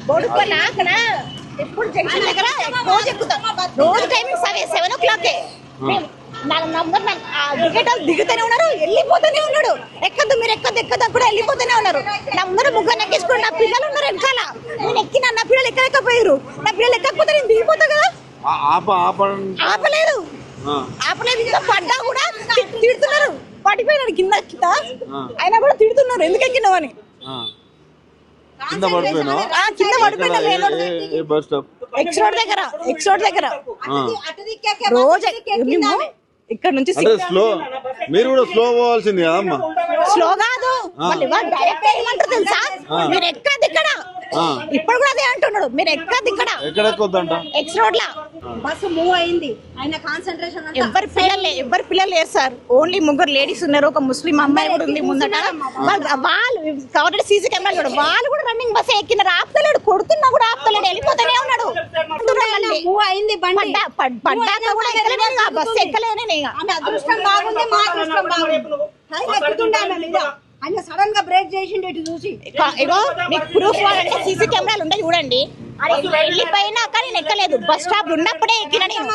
బోడుపల్లి అక్కడ ఎప్పుడు జంక్షన్ దగ్గర రోజు ఎక్కుతాం. రోజు టైమింగ్ 7 o'clock. దిగుతూనే ఉన్నారు, వెళ్ళిపోతూనే ఉన్నాడు. ఎక్కద్దు మీరు ఎక్కద్దు కూడా వెళ్ళిపోతూనే ఉన్నారు. నా ముందర ముగ్గురు ఎక్కించుకోండి. నా పిల్లలు ఉన్నారు వెనకాల. నేను ఎక్కినా, నా పిల్లలు ఎక్కలేకపోయారు. నా పిల్లలు ఎక్కకపోతే నేను దిగిపోతా కదా. ఆపలేదు. ఇంకా పడ్డా కూడా తిడుతున్నారు. పడిపోయినాడు కింద అయినా కూడా తిడుతున్నారు ఎందుకు ఎక్కినావని. కింద పడిపోయినా ఎక్స్ రోడ్ దగ్గర రోజు ఇక్కడ నుంచి మీరు కూడా స్లో పోవాల్సింది కదమ్మా. స్లో కాదు, డైరెక్ట్ ఏమంటారు తెలుసా, మీరు ఎక్కది ఇక్కడ. ఇప్పుడు కూడా అదే అంటున్నాడు, మీరు ఎక్కది ఇక్కడ. ఎక్కడ ఎక్కొద్దంట? ఎక్స్ రోడ్ లా బస్సు మూవ్ అయింది. ఆయన కాన్సంట్రేషన్ ఎవ్వరు పిల్లలు లేరు సార్. ఓన్లీ ముగ్గురు లేడీస్ ఉన్నారు. ఒక ముస్లిం అమ్మాయి కూడా ఉంది ముందట. వాళ్ళు సీసీ కెమెరా కూడా వాళ్ళు కూడా రన్నింగ్ బస్ ఎక్కినారు. ఆపుతలేడు, కొడుతున్నా కూడా ఆపుతలేడు, వెళ్ళిపోతూనే ఉన్నాడు. మూవ్ అయింది పడ్డాక కూడా ఎక్కలేను, బస్సు ఎక్కలేను. అదృష్టం బాగుంది, మా అదృష్టం బాగుంది. ఆయన సడన్ గా బ్రేక్ చేసిండు ఇటు చూసి. ఇగో మీకు ప్రూఫ్ కావాలంటే సీసీ కెమెరాలు ఉంటాయి చూడండి. వెళ్ళిపోయినా కానీ నేను ఎక్కలేదు. బస్ స్టాప్ ఉన్నప్పుడే ఎక్కిన నేను.